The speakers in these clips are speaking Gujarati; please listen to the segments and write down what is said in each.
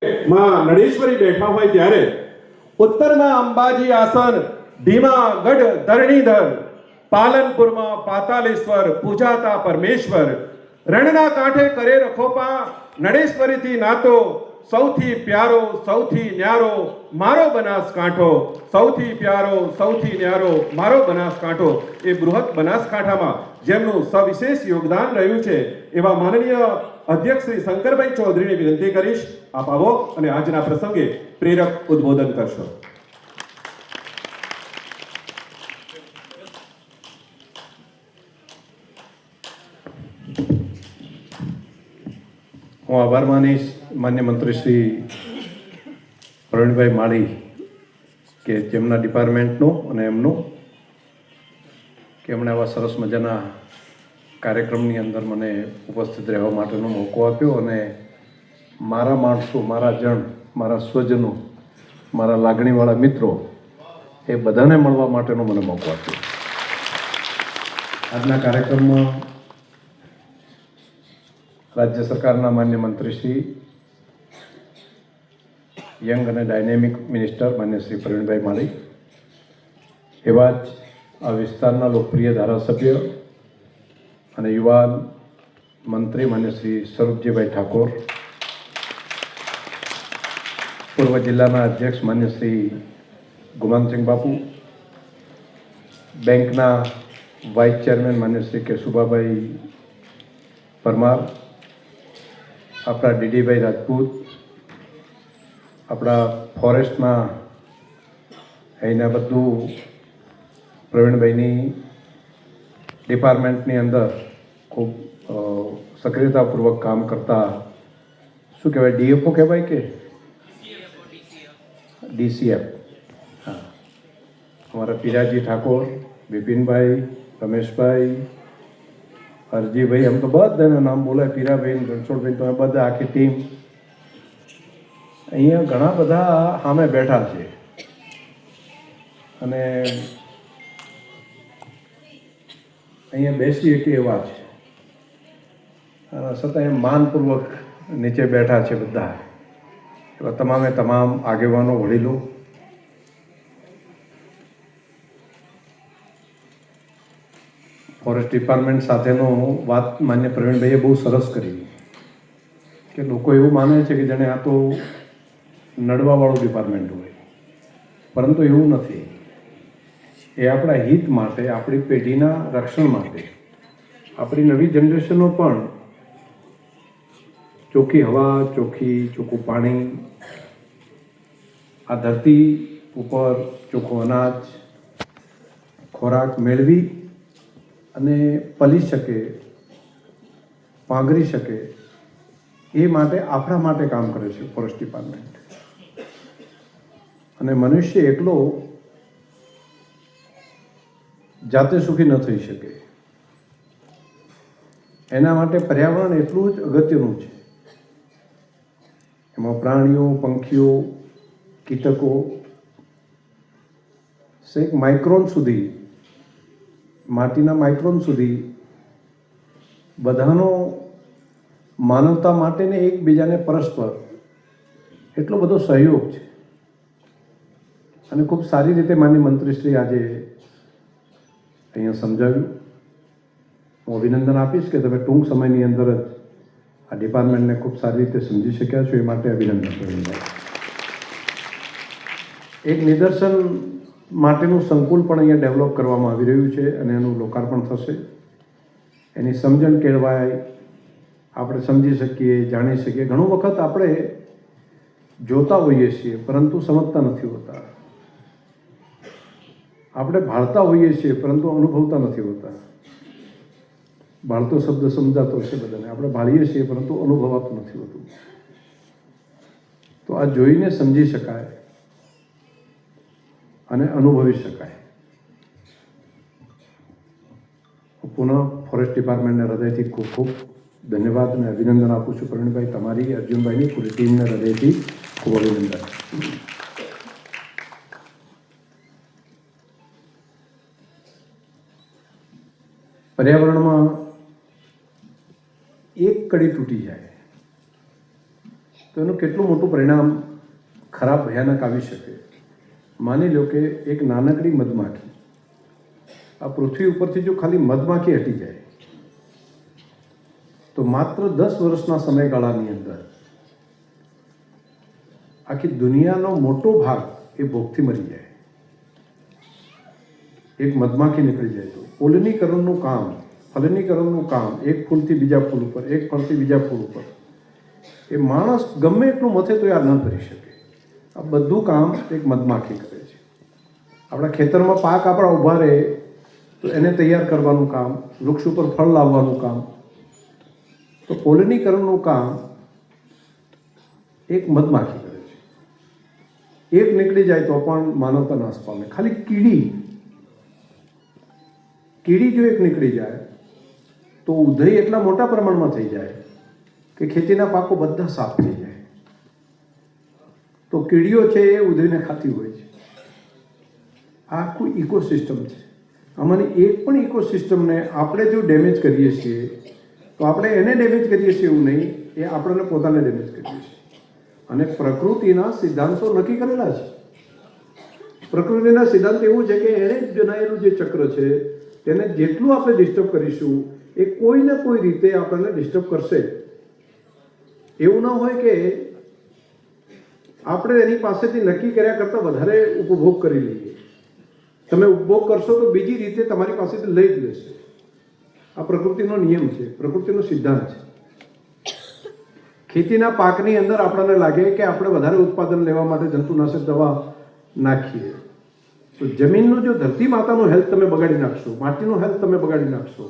માં નડેશ્વરી બેઠા હોય ત્યારે ઉત્તરમાં અંબાજી આસન, ધીમા ગઢ ધરણીધર, પાલનપુરમાં પાતાલેશ્વર પૂજાતા પરમેશ્વર, રણના કાંઠે કરે રખોપા, નડેશ્વરીથી નાતો સૌથી પ્યારો સૌથી ન્યારો મારો બનાસકાંઠો, સૌથી પ્યારો સૌથી ન્યારો મારો બનાસકાંઠો. એ બૃહદ બનાસકાંઠામાં જેમનું સવિશેષ યોગદાન રહ્યું છે એવા માનનીય અધ્યક્ષ શ્રી શંકરભાઈ ચૌધરીને વિનંતી કરીશ, આપ આવો અને આજના પ્રસંગે પ્રેરક ઉદ્બોધન કરશો. હું આભાર માનીશ માન્ય મંત્રી શ્રી પ્રવીણભાઈ માળી કે જેમના ડિપાર્ટમેન્ટનું અને એમનું કે એમણે આવા સરસ મજાના કાર્યક્રમની અંદર મને ઉપસ્થિત રહેવા માટેનો મોકો આપ્યો અને મારા માણસો, મારા જણ, મારા સ્વજનો, મારા લાગણીવાળા મિત્રો એ બધાને મળવા માટેનો મને મોકો આપ્યો. આજના કાર્યક્રમમાં રાજ્ય સરકારના માન્ય મંત્રી શ્રી, યંગ અને ડાયનેમિક મિનિસ્ટર માન્ય શ્રી પ્રવીણભાઈ માળી, એવા જ આ વિસ્તારના લોકપ્રિય ધારાસભ્ય અને યુવાન મંત્રી માન્ય શ્રી સ્વરૂપજીભાઈ ઠાકોર, પૂર્વ જિલ્લાના અધ્યક્ષ માન્ય શ્રી ગુમાનસિંહ બાપુ, બેંકના વાઇસ ચેરમેન માન્ય શ્રી કેશુભાભાઈ પરમાર, આપણા ડીડીભાઈ રાજપૂત, આપણા ફોરેસ્ટના અહીંના બધું પ્રવીણભાઈની ડિપાર્ટમેન્ટની અંદર ખૂબ સક્રિયતાપૂર્વક કામ કરતા, શું કહેવાય, ડીએફઓ કહેવાય કે ડીસીએફ, હા, અમારા પીરાજી ઠાકોર, બિપિનભાઈ, રમેશભાઈ, હરજીભાઈ, એમ તો બધાના નામ બોલાય, પીરાભાઈ, રણછોડભાઈ, તમે બધા આખી ટીમ અહીંયા ઘણા બધા સામે બેઠા છે અને અહીંયા બેસી કે એવા છે, છતાં એમ માનપૂર્વક નીચે બેઠા છે બધા એવા તમામે તમામ આગેવાનો, વડીલો, ફોરેસ્ટ ડિપાર્ટમેન્ટ સાથેનો વાત માન્ય પ્રવીણભાઈએ બહુ સરસ કરી કે લોકો એવું માને છે કે જાણે આ તો નડવાવાળું ડિપાર્ટમેન્ટ હોય, પરંતુ એવું નથી. એ આપણા હિત માટે, આપણી પેઢીના રક્ષણ માટે, આપણી નવી જનરેશનો પણ ચોખ્ખી હવા, ચોખ્ખું પાણી, આ ધરતી ઉપર ચોખ્ખું અનાજ, ખોરાક મેળવી અને પલી શકે, પાંગરી શકે, એ માટે આપણા માટે કામ કરે છે ફોરેસ્ટ ડિપાર્ટમેન્ટ. અને મનુષ્ય એકલો જાતે સુખી ન થઈ શકે, એના માટે પર્યાવરણ એટલું જ અગત્યનું છે. એમાં પ્રાણીઓ, પંખીઓ, કીટકો, છેક માઇક્રોન સુધી, માટીના માઇક્રોન સુધી બધાનો માનવતા માટે ને એકબીજાને પરસ્પર એટલો બધો સહયોગ છે. અને ખૂબ સારી રીતે માનનીય મંત્રીશ્રી આજે અહીંયા સમજાવ્યું. હું અભિનંદન આપીશ કે તમે ટૂંક સમયની અંદર જ આ ડિપાર્ટમેન્ટને ખૂબ સારી રીતે સમજી શક્યા છો, એ માટે અભિનંદન પ્રવીણભાઈ. એક નિદર્શન માટેનું સંકુલ પણ અહીંયા ડેવલપ કરવામાં આવી રહ્યું છે અને એનું લોકાર્પણ થશે. એની સમજણ કેળવાય, આપણે સમજી શકીએ, જાણી શકીએ. ઘણું વખત આપણે જોતા હોઈએ છીએ પરંતુ સમજતા નથી હોતા, આપણે ભાળતા હોઈએ છીએ પરંતુ અનુભવતા નથી હોતા. ભાળતો શબ્દ સમજાતો છે બધાને, આપણે ભાળીએ છીએ પરંતુ અનુભવાતું નથી હોતું. તો આ જોઈને સમજી શકાય અને અનુભવી શકાય. હું પુનઃ ફોરેસ્ટ ડિપાર્ટમેન્ટને હૃદયથી ખૂબ ખૂબ ધન્યવાદ અને અભિનંદન આપું છું. પ્રવીણભાઈ, તમારી, અર્જુનભાઈની પૂરી ટીમને હૃદયથી ખૂબ અભિનંદન. પર્યાવરણમાં એક કડી તૂટી જાય તો એનું કેટલું મોટું પરિણામ ખરાબ ભયાનક આવી શકે. માની લો કે એક નાનકડી મધમાખી, આ પૃથ્વી ઉપરથી જો ખાલી મધમાખી હટી જાય તો માત્ર 10 વર્ષના સમયગાળાની અંદર આખી દુનિયાનો મોટો ભાગ એ ભૂખથી મરી જાય. એક મધમાખી નીકળી જાય તો પોલિનીકરણનું કામ, ફલનીકરણનું કામ, એક ફૂલથી બીજા ફૂલ ઉપર, એક ફળથી બીજા ફૂલ ઉપર, એ માણસ ગમે એટલું મથે તો યાર ન કરી શકે. આ બધું કામ એક મધમાખી કરે છે. આપણા ખેતરમાં પાક આપણા ઊભા રહે તો એને તૈયાર કરવાનું કામ, વૃક્ષ ઉપર ફળ લાવવાનું કામ, તો પોલિનીકરણનું કામ એક મધમાખી કરે છે. એક નીકળી જાય તો પણ માનવતા નાશ પામે. ખાલી કીડી જો એક નીકળી જાય તો ઉધઈ એટલા મોટા પ્રમાણમાં થઈ જાય કે ખેતીના પાકો બધા સાફ થઈ જાય. તો કીડીઓ છે એ ઉધઈને ખાતી હોય છે. આ આખું ઇકોસિસ્ટમ છે. આમાંની એક પણ ઇકોસિસ્ટમને આપણે જો ડેમેજ કરીએ છીએ તો આપણે એને ડેમેજ કરીએ છીએ એવું નહીં, એ આપણને પોતાને ડેમેજ કરીએ છીએ. અને પ્રકૃતિના સિદ્ધાંતો નક્કી કરેલા છે. પ્રકૃતિના સિદ્ધાંત એવું છે કે એણે જ જણાવેલું જે ચક્ર છે તેને જેટલું આપણે ડિસ્ટર્બ કરીશું એ કોઈ ને કોઈ રીતે આપણને ડિસ્ટર્બ કરશે. એવું ન હોય કે આપણે એની પાસેથી નક્કી કર્યા કરતાં વધારે ઉપભોગ કરી લઈએ. તમે ઉપભોગ કરશો તો બીજી રીતે તમારી પાસેથી લઈ જ લેશે. આ પ્રકૃતિનો નિયમ છે, પ્રકૃતિનો સિદ્ધાંત છે. ખેતીના પાકની અંદર આપણને લાગે કે આપણે વધારે ઉત્પાદન લેવા માટે જંતુનાશક દવા નાખીએ તો જમીનનું જો ધરતી માતાનું હેલ્થ તમે બગાડી નાખશો, માટીનું હેલ્થ તમે બગાડી નાખશો,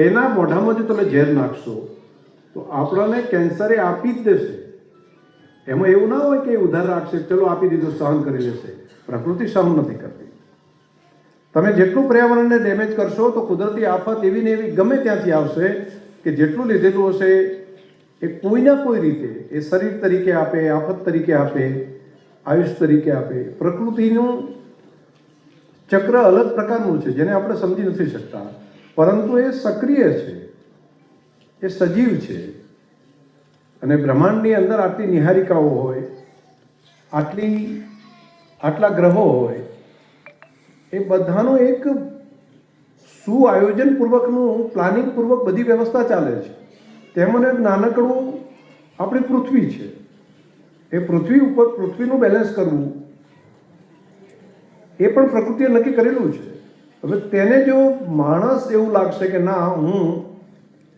એના મોઢામાં જો તમે ઝેર નાખશો તો આપણને કેન્સરે આપી જ દેશે. એમાં એવું ના હોય કે ઉધાર રાખશે, ચલો આપી દીધું, સહન કરી લેશે. પ્રકૃતિ સહન નથી કરતી. તમે જેટલું પર્યાવરણને ડેમેજ કરશો તો કુદરતી આફત એવી ને એવી ગમે ત્યાંથી આવશે કે જેટલું લીધેલું હશે એ કોઈના કોઈ રીતે એ શરીર તરીકે આપે, આફત તરીકે આપે, આયુષ તરીકે આપે. પ્રકૃતિનું ચક્ર અલગ પ્રકારનું છે જેને આપણે સમજી નથી શકતા, પરંતુ એ સક્રિય છે, એ સજીવ છે. અને બ્રહ્માંડની અંદર આટલી નિહારિકાઓ હોય, આટલા ગ્રહો હોય, એ બધાનું એક સુઆયોજનપૂર્વકનું, પ્લાનિંગપૂર્વક બધી વ્યવસ્થા ચાલે છે. તેમાંનું એક નાનકડું આપણી પૃથ્વી છે. એ પૃથ્વી ઉપર પૃથ્વીનું બેલેન્સ કરવું એ પણ પ્રકૃતિએ નક્કી કરેલું છે. હવે તેને જો માણસ એવું લાગશે કે ના હું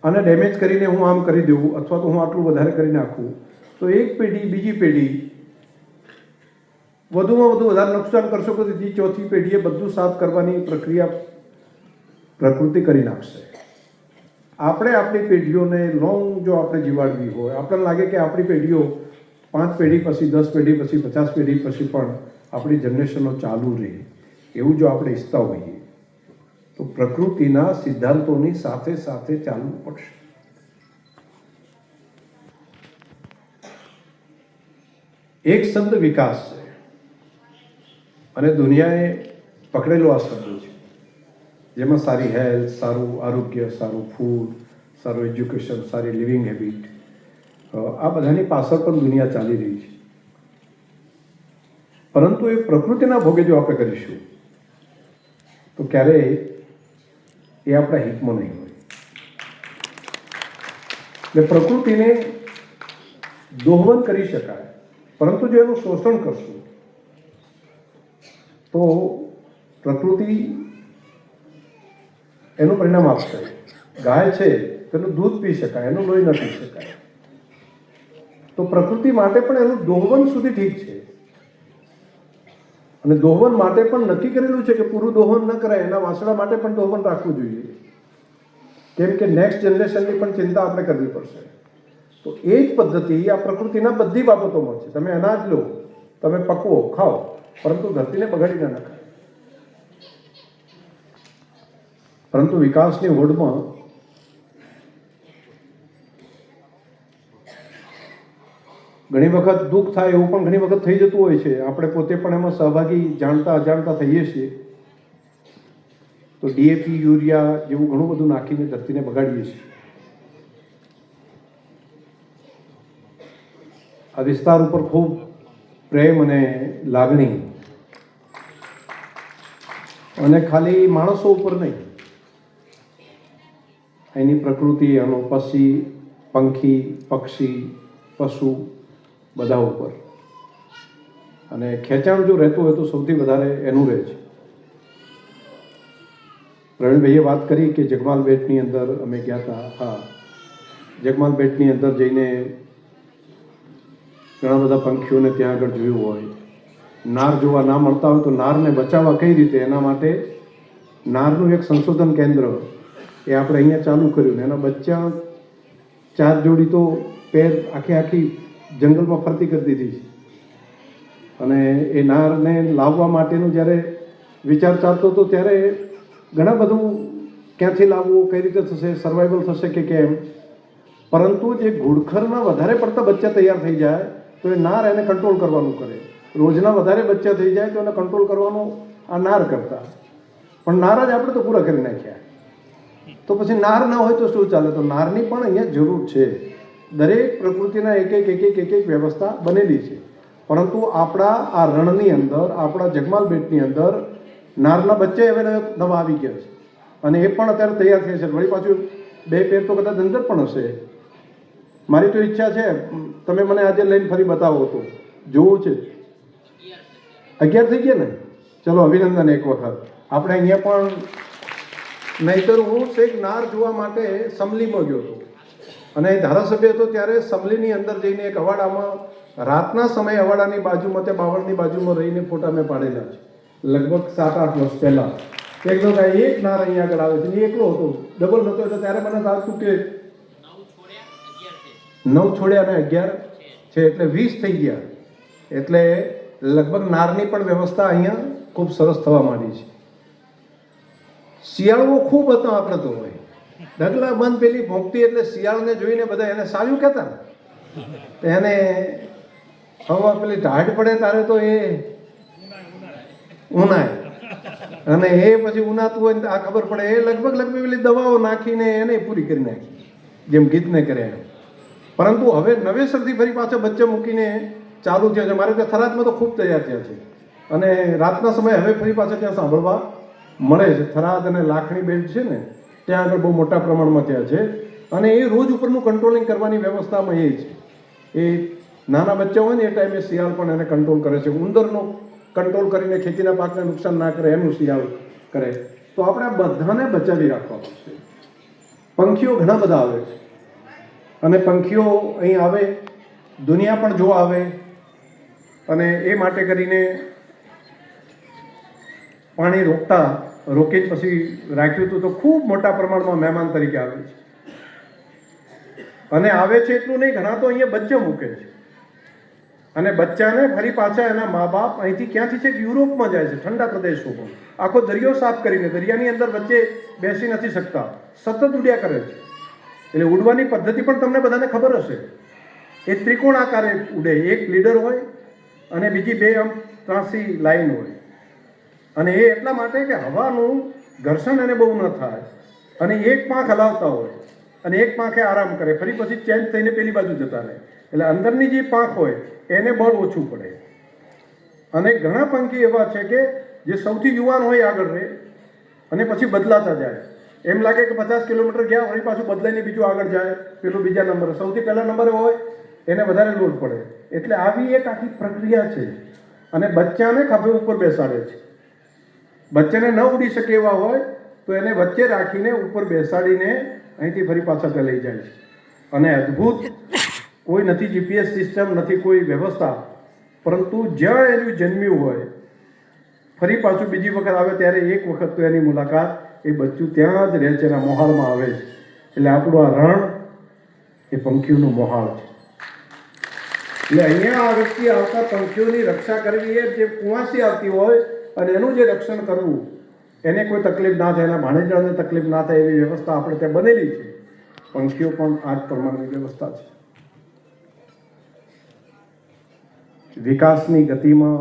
આને ડેમેજ કરીને હું આમ કરી દઉં અથવા તો હું આટલું વધારે કરી નાખું તો એક પેઢી બીજી પેઢી વધુમાં વધુ વધારે નુકસાન કરશો તો ત્રીજી ચોથી પેઢીએ બધું સાફ કરવાની પ્રક્રિયા પ્રકૃતિ કરી નાખશે. આપણે આપણી પેઢીઓને લોંગ જો આપણે જીવાડવી હોય, આપણને લાગે કે આપણી પેઢીઓ 5 પેઢી પછી, 10 પેઢી પછી, 50 પેઢી પછી પણ આપણી જનરેશનો ચાલુ રહે એવું જો આપણે ઈચ્છતા હોઈએ તો પ્રકૃતિના સિદ્ધાંતોની સાથે સાથે ચાલવું પડશે. એક શબ્દ વિકાસ છે અને દુનિયાએ પકડેલો આ શબ્દ છે જેમાં સારી હેલ્થ, સારું આરોગ્ય, સારું ફૂડ, સારું એજ્યુકેશન, સારી લિવિંગ હેબિટ, આ બધાની પાછળ પણ દુનિયા ચાલી રહી છે. પરંતુ એ પ્રકૃતિના ભોગે જો આપણે કરીશું તો ક્યારેય એ આપણા હિતમાં નહીં હોય. એટલે પ્રકૃતિને દોહવન કરી શકાય, પરંતુ જો એનું શોષણ કરશું તો પ્રકૃતિ એનું પરિણામ આપશે. ગાય છે તેનું દૂધ પી શકાય, એનું લોહી ન પી શકાય. તો પ્રકૃતિ માટે પણ એનું દોહવન સુધી ઠીક છે. અને દોહવન માટે પણ નક્કી કરેલું છે કે પૂરું દોહન ન કરાય, એના વાસણા માટે પણ દોહવન રાખવું જોઈએ. કેમ કે નેક્સ્ટ જનરેશનની પણ ચિંતા આપણે કરવી પડશે. તો એ જ પદ્ધતિ આ પ્રકૃતિના બધી બાબતોમાં છે. તમે અનાજ લો, તમે પકવો, ખાઓ, પરંતુ ધરતીને બગાડી ના નખાય. પરંતુ વિકાસની હોડમાં ઘણી વખત દુઃખ થાય એવું પણ ઘણી વખત થઈ જતું હોય છે. આપણે પોતે પણ એમાં સહભાગી જાણતા અજાણતા થઈએ છીએ. તો ડીએપી, યુરિયા જેવું ઘણું બધું નાખીને ધરતીને બગાડીએ છીએ. આ વિસ્તાર ઉપર ખૂબ પ્રેમ અને લાગણી, અને ખાલી માણસો ઉપર નહીં, એની પ્રકૃતિ, એનો પંખી, પક્ષી, પશુ બધા ઉપર, અને ખેંચાણ જો રહેતું હોય તો સૌથી વધારે એનું રહે છે. પ્રવીણભાઈએ વાત કરી કે જગમાલ બેટની અંદર અમે ગયા હતા. હા, જગમાલ બેટની અંદર જઈને ઘણા બધા પંખીઓને ત્યાં આગળ જોયું હોય. નાર જોવા ના મળતા હોય તો નારને બચાવવા કઈ રીતે, એના માટે નારનું એક સંશોધન કેન્દ્ર એ આપણે અહીંયા ચાલુ કર્યું ને એના બચ્ચા 4 જોડી તો પેર આખી જંગલમાં ફરતી કરી દીધી છે. અને એ નારને લાવવા માટેનું જ્યારે વિચાર ચાલતો હતો ત્યારે ઘણા બધું ક્યાંથી લાવવું, કઈ રીતે થશે, સર્વાઈવલ થશે કે કેમ, પરંતુ જે ઘુડખરના વધારે પડતા બચ્ચા તૈયાર થઈ જાય તો એ નાર એને કંટ્રોલ કરવાનું કરે. રોજના વધારે બચ્ચા થઈ જાય તો એને કંટ્રોલ કરવાનું આ નાર કરતા, પણ નાર જ આપણે તો પૂરા કરી નાખ્યા. તો પછી નાર ના હોય તો શું ચાલે? તો નારની પણ અહીંયા જરૂર છે. દરેક પ્રકૃતિના એક વ્યવસ્થા બનેલી છે, પરંતુ આપણા આ રણની અંદર, આપણા જગમાલ બેટની અંદર નારના બચ્ચા હવે નવા આવી ગયા છે, અને એ પણ અત્યારે તૈયાર થયા છે. વળી પાછું 2 પેર તો કદાચ અંદર પણ હશે. મારી તો ઈચ્છા છે, તમે મને આજે લઈને ફરી બતાવો તો જોવું છે. 11 થઈ ગયા ને? ચલો અભિનંદન એક વખત. આપણે અહીંયા પણ, નહીંતર હું શેખ નાર જોવા માટે સમલીમાં ગયો હતો, અને ધારાસભ્ય હતો ત્યારે સમલીની અંદર જઈને એક અવાડામાં રાતના સમયે અવાડાની બાજુમાં, તે બાવળની બાજુમાં રહીને ફોટા મેં પાડેલા છે, લગભગ 7-8 વર્ષ પહેલાં. એકદમ એક નાર અહીંયા આગળ આવે છે, એકલો હતો, ડબલ નહોતો, એટલે ત્યારે મને લાગતું કે 9 છોડ્યા અને 11 છે, એટલે 20 થઈ ગયા. એટલે લગભગ નારની પણ વ્યવસ્થા અહીંયા ખૂબ સરસ થવા માંડી છે. શિયાળો ખૂબ હતો આપણે તો હોય, ઢગલા બંધ પેલી ભોંકતી, એટલે શિયાળને જોઈને બધા એને સારું કહેતા ને, એને હવા પેલી ટાઢ પડે તારે તો એ ઉનાય, અને એ પછી ઉનાતું હોય ને આ ખબર પડે, એ લગભગ પેલી દવાઓ નાખીને એને પૂરી કરી નાખી, જેમ ગીતને કરે. પરંતુ હવે નવેસરથી ફરી પાછા બચ્ચા મૂકીને ચાલુ થયા છે. મારે ત્યાં થરાદમાં તો ખૂબ તૈયાર થયા છે, અને રાતના સમયે હવે ફરી પાછા ત્યાં સાંભળવા મળે છે. થરાદ અને લાખણી બેલ્ટ છે ને, ત્યાં આગળ બહુ મોટા પ્રમાણમાં ત્યાં છે, અને એ રોજ ઉપરનું કંટ્રોલિંગ કરવાની વ્યવસ્થામાં એ છે. એ નાના બચ્ચા હોય ને એ ટાઈમે શિયાળ પણ એને કંટ્રોલ કરે છે. ઉંદરનો કંટ્રોલ કરીને ખેતીના પાકને નુકસાન ના કરે એનું શિયાળ કરે. તો આપણે આ બધાને બચાવી રાખવા પડશે. પંખીઓ ઘણા બધા આવે છે, અને પંખીઓ અહીં આવે, દુનિયા પણ જોવા આવે, અને એ માટે કરીને પાણી રોકી પછી રાખ્યું હતું. તો ખૂબ મોટા પ્રમાણમાં મહેમાન તરીકે આવે છે, અને આવે છે એટલું નહીં, ઘણા તો અહીંયા બચ્ચા મૂકે છે, અને બચ્ચાને ફરી પાછા એના મા બાપ અહીંથી ક્યાંથી છે, યુરોપમાં જાય છે, ઠંડા પ્રદેશોમાં. આખો દરિયો સાફ કરીને, દરિયાની અંદર વચ્ચે બેસી નથી શકતા, સતત ઉડ્યા કરે છે. એટલે ઉડવાની પદ્ધતિ પણ તમને બધાને ખબર હશે. એ ત્રિકોણ આકારે ઉડે, એક લીડર હોય અને બીજી 2 આમ ત્રાસી લાઈન હોય, અને એ એટલા માટે કે હવાનું ઘર્ષણ એને બહુ ન થાય, અને એક પાંખ હલાવતા હોય અને એક પાંખે આરામ કરે, ફરી પછી ચેન્જ થઈને પેલી બાજુ જતા રહે. એટલે અંદરની જે પાંખ હોય એને બળ ઓછું પડે. અને ઘણા પંખી એવા છે કે જે સૌથી યુવાન હોય આગળ રહે, અને પછી બદલાતા જાય. એમ લાગે કે 50 કિલોમીટર ગયા, વળી પાછું બદલાઈને બીજું આગળ જાય, પેલું બીજા નંબરે, સૌથી પહેલા નંબરે હોય એને વધારે લોડ પડે. એટલે આવી એક આખી પ્રક્રિયા છે, અને બચ્ચાને ખભે ઉપર બેસાડે છે. બચ્ચાને ન ઉડી શકે એવા હોય તો એને વચ્ચે રાખીને ઉપર બેસાડીને અહીંથી ફરી પાછા લઈ જાય છે. અને અદ્ભુત, કોઈ નથી GPS સિસ્ટમ, નથી કોઈ વ્યવસ્થા, પરંતુ જ્યાં એનું જન્મ્યું હોય, ફરી પાછું બીજી વખત આવે ત્યારે એક વખત તો એની મુલાકાત એ બચ્ચું ત્યાં જ રહે છે, એના મોહાળમાં આવે છે. એટલે આપણું આ રણ એ પંખીઓનું મોહાળ છે. એટલે અહીંયા આ વ્યક્તિ આવતા પંખીઓની રક્ષા કરવી, એ જે કુંવાસી આવતી હોય અને એનું જે રક્ષણ કરવું, એને કોઈ તકલીફ ના થાય, એના ભાણેજડાને તકલીફ ના થાય એવી વ્યવસ્થા આપણે ત્યાં બનેલી છે. પંખીઓ પણ આ જ પ્રમાણની વ્યવસ્થા છે. વિકાસની ગતિમાં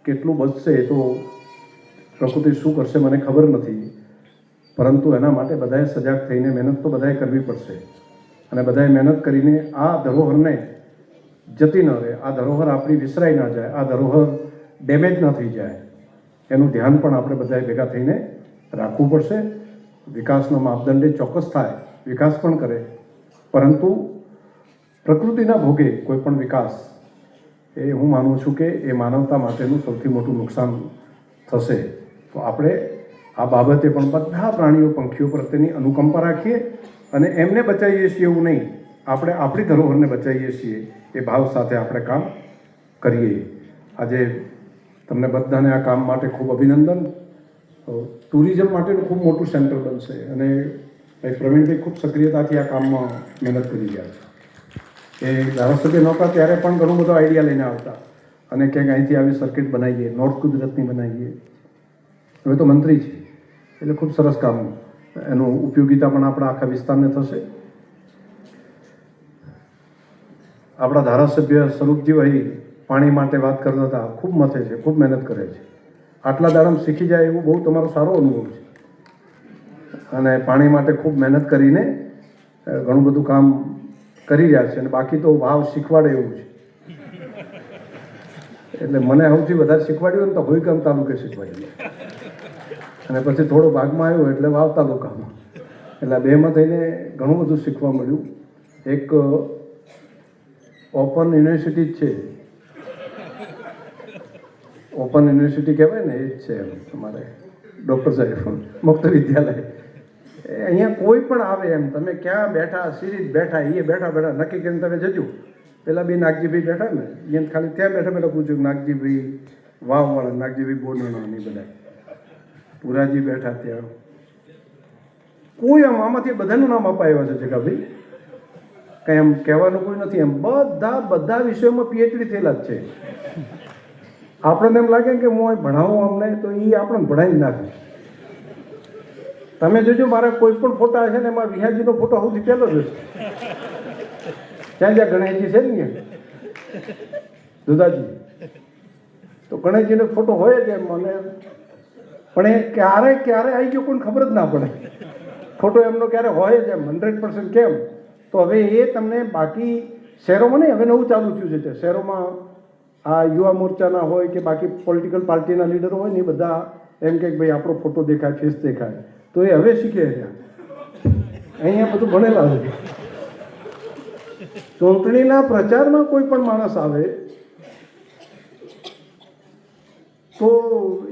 કેટલું બચશે એ તો પ્રકૃતિ શું કરશે મને ખબર નથી, પરંતુ એના માટે બધાએ સજાગ થઈને મહેનત તો બધાએ કરવી પડશે, અને બધાએ મહેનત કરીને આ ધરોહરને જતી ન રહે, આ ધરોહર આપણી વિસરાઈ ન જાય, આ ધરોહર ડેમેજ ન થઈ જાય, એનું ધ્યાન પણ આપણે બધાએ ભેગા થઈને રાખવું પડશે. વિકાસનો માપદંડ ચોક્કસ થાય, વિકાસ પણ કરે, પરંતુ પ્રકૃતિના ભોગે કોઈ પણ વિકાસ એ હું માનું છું કે એ માનવતા માટેનું સૌથી મોટું નુકસાન થશે. તો આપણે આ બાબતે પણ બધા પ્રાણીઓ પંખીઓ પ્રત્યેની અનુકંપા રાખીએ અને એમને બચાવીએ છીએ એવું નહીં, આપણે આપણી ધરોહરને બચાવીએ છીએ એ ભાવ સાથે આપણે કામ કરીએ. આજે તમને બધાને આ કામ માટે ખૂબ અભિનંદન. ટુરિઝમ માટેનું ખૂબ મોટું સેન્ટર બનશે અને પ્રવીણભાઈ ખૂબ સક્રિયતાથી આ કામમાં મહેનત કરી રહ્યા છે. એ ધારાસભ્ય નહોતા ત્યારે પણ ઘણો બધો આઈડિયા લઈને આવતા અને ક્યાંક અહીંથી આવી સર્કિટ બનાવીએ, નોર્થ ગુજરાતની બનાવીએ. હવે તો મંત્રી છે એટલે ખૂબ સરસ કામ, એનું ઉપયોગિતા પણ આપણા આખા વિસ્તારને થશે. આપણા ધારાસભ્ય સ્વરૂપજીભાઈ પાણી માટે વાત કરતા હતા, ખૂબ મથે છે, ખૂબ મહેનત કરે છે. આટલા દાડામાં શીખી જાય એવું બહુ તમારો સારો અનુભવ છે અને પાણી માટે ખૂબ મહેનત કરીને ઘણું બધું કામ કરી રહ્યા છે અને બાકી તો ભાવ શીખવાડે એવું છે. એટલે મને સૌથી વધારે શીખવાડ્યું ને તો હોઈગામ તાલુકે શીખવાડ્યું અને પછી થોડો ભાગમાં આવ્યો એટલે વાવ તાલુકામાં, એટલે બેમાં થઈને ઘણું બધું શીખવા મળ્યું. એક ઓપન યુનિવર્સિટી જ છે, ઓપન યુનિવર્સિટી કહેવાય ને, એ જ છે એમ તમારે ડૉક્ટર સાહેબ મુક્ત વિદ્યાલય. અહીંયા કોઈ પણ આવે એમ, તમે ક્યાં બેઠા, સિરીજ બેઠા, એ બેઠા બેઠા નક્કી કરીને તમે જજો. પેલા બે નાગજીભાઈ બેઠા ને, એને ખાલી ત્યાં બેઠા બેઠા પૂછ્યું નાગજીભાઈ વાવવાળા, નાગજીભાઈ બોનવાળા, નહીં બધા પુરાજી બેઠા ત્યાં. કોઈ આમ આમાંથી બધાનું નામ અપાયું છે જગાભાઈ, કંઈ એમ કહેવાનું કોઈ નથી. એમ બધા વિષયોમાં પીએચડી થયેલા જ છે. આપણને એમ લાગે કે હું ભણાવું અમને, તો એ આપણને ભણાવી નાખે. તમે જોજો મારા કોઈ પણ ફોટા હશે ને એમાં વિહાજીનો ફોટો સૌથી પહેલો જ હશે. જ્યાં જ્યાં ગણેશજી છે ને દુદાજી, તો ગણેશજીનો ફોટો હોય જ એમ. મને પણ એ ક્યારે આવી ગયો કોઈને ખબર જ ના પડે. ફોટો એમનો ક્યારે હોય જ એમ 100%. કેમ તો હવે એ તમને બાકી શહેરોમાં નહીં, હવે નવું ચાલુ થયું છે શહેરોમાં. આ યુવા મોરચાના હોય કે બાકી પોલિટિકલ પાર્ટીના લીડરો હોય ને, એ બધા એમ કે ભાઈ આપણો ફોટો દેખાય, ફેસ દેખાય, તો એ હવે શીખે છે. અહીંયા બધું ભણેલા છે. ચૂંટણીના પ્રચારમાં કોઈ પણ માણસ આવે તો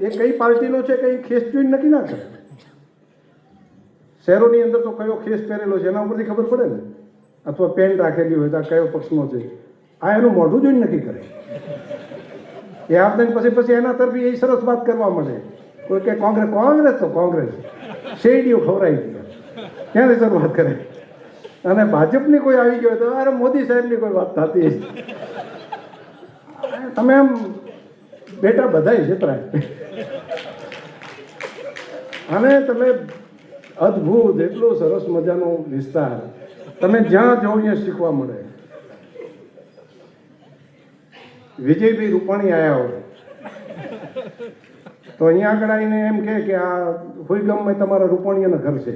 એ કઈ પાર્ટીનો છે કઈ ખેસ જોઈને નક્કી ના કરે. શહેરોની અંદર તો કયો ખેસ પહેરેલો છે એના ઉપરથી ખબર પડે ને, અથવા પેન્ટ રાખેલી હોય તો કયો પક્ષનો છે. આ એનું મોઢું જોઈને નક્કી કરે. એ આપને પછી એના તરફી એ સરસ વાત કરવા મળે. કોઈ કે કોંગ્રેસ તો કોંગ્રેસ શેરડીઓ ખવડાવી દીધા, ક્યાંથી શરૂઆત કરે. અને ભાજપની કોઈ આવી ગયો તો અરે મોદી સાહેબની કોઈ વાત થતી. તમે આમ બેટા બધાય છેતરાય. અને તમે અદ્ભુત એટલો સરસ મજાનો વિસ્તાર, તમે જ્યાં જાઓ ત્યાં શીખવા મળે. વિજયભાઈ રૂપાણી આવ્યા હોય તો અહીંયા આગળ આવીને એમ કે આ હોઈગામમાં તમારા રૂપાણીયાના ઘર છે.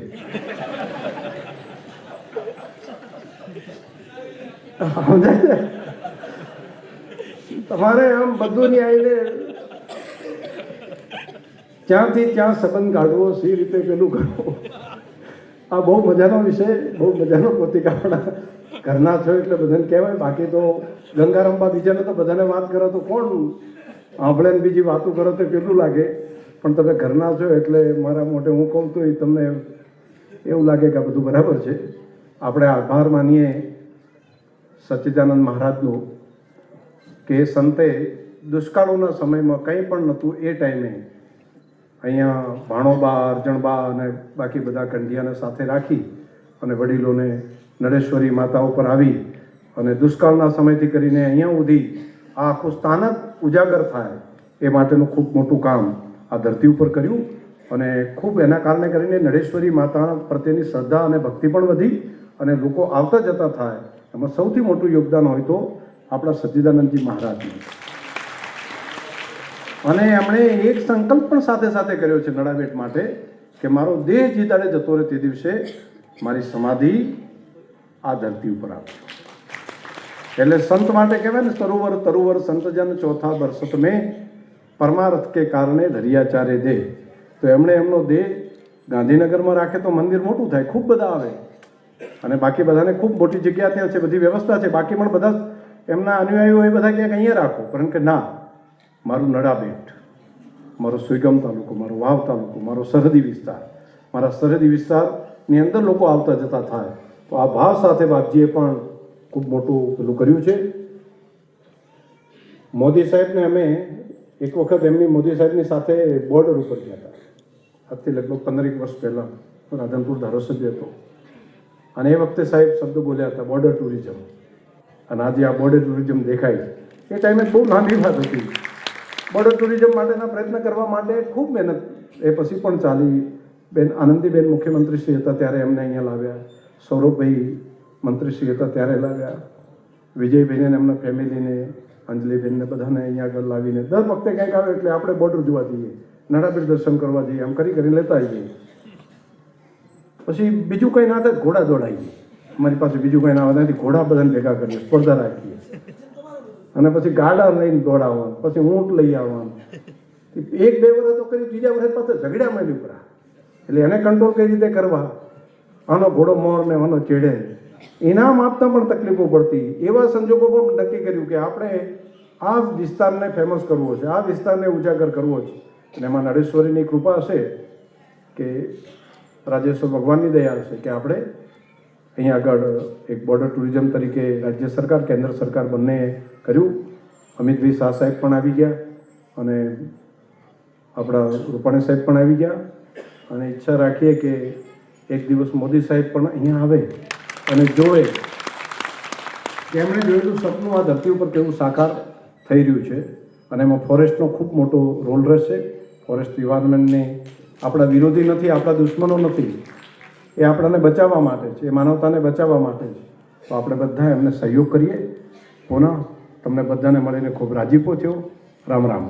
તમારે આમ બધું ની આવીને ત્યાંથી ત્યાં સંબંધ કાઢવો, સી રીતે પેલું કરવું. આ બહુ મજાનો વિષય, બહુ મજાનો પોતિક આપણા ઘરના છો એટલે બધાને કહેવાય. બાકી તો ગંગારંબા બીજાને તો બધાને વાત કરો તો કોણ આપણે બીજી વાતો કરો તો કેટલું લાગે. પણ તમે ઘરના છો એટલે મારા મોટે હું કહું તો એ તમને એવું લાગે કે આ બધું બરાબર છે. આપણે આભાર માનીએ સચ્ચિદાનંદ મહારાજનું કે સંતે દુષ્કાળોના સમયમાં કંઈ પણ નહોતું એ ટાઈમે અહીંયા ભાણોબા, અર્જણબા અને બાકી બધા કંઢિયાને સાથે રાખી અને વડીલોને નળેશ્વરી માતા ઉપર આવી અને દુષ્કાળના સમયથી કરીને અહીંયા સુધી આ આખું સ્થાન જ ઉજાગર થાય એ માટેનું ખૂબ મોટું કામ આ ધરતી ઉપર કર્યું. અને ખૂબ એના કારણે કરીને નળેશ્વરી માતા પ્રત્યેની શ્રદ્ધા અને ભક્તિ પણ વધી અને લોકો આવતા જતા થાય. એમાં સૌથી મોટું યોગદાન હોય તો આપણા સચ્ચિદાનંદજી મહારાજનું. અને એમણે એક સંકલ્પ પણ સાથે સાથે કર્યો છે નડાબેટ માટે કે મારો દેહ જે દાડે જતો રહે તે દિવસે મારી સમાધિ આ ધરતી ઉપર આપજો. એટલે સંત માટે કહેવાય ને, સરોવર તરુવર સંતજન ચોથા બરસત મેં પરમાર્થ કે કારણે ધરિયાચારે દે. તો એમણે એમનો દેહ ગાંધીનગરમાં રાખે તો મંદિર મોટું થાય, ખૂબ બધા આવે, અને બાકી બધાને ખૂબ મોટી જગ્યા ત્યાં છે, બધી વ્યવસ્થા છે. બાકી પણ બધા એમના અનુયાયીઓ એ બધા ક્યાંક અહીંયા રાખો, કારણ કે ના, મારું નડાબેટ, મારો સુઈગામ તાલુકો, મારો વાવ તાલુકો, મારો સરહદી વિસ્તાર, મારા સરહદી વિસ્તારની અંદર લોકો આવતા જતા થાય. તો આ ભાવ સાથે બાપજીએ પણ ખૂબ મોટું પેલું કર્યું છે. મોદી સાહેબને અમે એક વખત એમની મોદી સાહેબની સાથે બોર્ડર ઉપર ગયા હતા, આજથી લગભગ 15 વર્ષ પહેલાં. રાધનપુર ધારાસભ્ય હતો, અને એ વખતે સાહેબ શબ્દ બોલ્યા હતા બોર્ડર ટુરિઝમ, અને આજે આ બોર્ડર ટુરિઝમ દેખાય છે. એ ટાઈમે બહુ નાની વાત હતી. બોર્ડર ટુરિઝમ માટેના પ્રયત્ન કરવા માટે ખૂબ મહેનત એ પછી પણ ચાલી. બેન આનંદીબેન મુખ્યમંત્રીશ્રી હતા ત્યારે એમને અહીંયા લાવ્યા, સૌરભભાઈ મંત્રીશ્રી હતા ત્યારે લાવ્યા, વિજયભાઈને એમના ફેમિલીને, અંજલિબેનને બધાને અહીંયા આગળ લાવીને દર વખતે કંઈક આવે એટલે આપણે બોર્ડર જોવા જઈએ, નડાબેટ દર્શન કરવા જઈએ, આમ કરી લેતા આવીએ. પછી બીજું કંઈ ના થાય ઘોડા દોડાવીએ, અમારી પાસે બીજું કંઈ ના આવે ઘોડા બધાને ભેગા કરીએ, સ્પર્ધા રાખીએ, અને પછી ગાડા લઈને દોડાવવાનું, પછી ઊંટ લઈ આવવાનું. 1-2 વર્ષ તો કરી, ત્રીજા વર્ષ પાસે ઝઘડા માંડી ઉપર. એટલે એને કંટ્રોલ કઈ રીતે કરવા, આનો ઘોડો મોર ને આનો ચેડે, ઇનામ આપતા પણ તકલીફો પડતી. એવા સંજોગો પણ નક્કી કર્યું કે આપણે આ વિસ્તારને ફેમસ કરવો છે, આ વિસ્તારને ઉજાગર કરવો છે. અને એમાં નરેશ્વરીની કૃપા હશે કે રાજેશ્વર ભગવાનની દયા હશે કે આપણે અહીંયા આગળ એક બોર્ડર ટુરિઝમ તરીકે રાજ્ય સરકાર, કેન્દ્ર સરકાર બંને કર્યું. અમિતભાઈ શાહ સાહેબ પણ આવી ગયા, અને આપણા રૂપાણી સાહેબ પણ આવી ગયા, અને ઈચ્છા રાખીએ કે એક દિવસ મોદી સાહેબ પણ અહીંયા આવે અને જોવે કે એમણે જોયેલું સપનું આ ધરતી ઉપર કેવું સાકાર થઈ રહ્યું છે. અને એમાં ફોરેસ્ટનો ખૂબ મોટો રોલ રહેશે. ફોરેસ્ટ ડિપાર્ટમેન્ટને આપણા વિરોધી નથી, આપણા દુશ્મનો નથી, એ આપણાને બચાવવા માટે છે, એ માનવતાને બચાવવા માટે છે. તો આપણે બધા એમને સહયોગ કરીએ. પુનઃ તમને બધાને મળીને ખૂબ રાજીપો થયો. રામ રામ.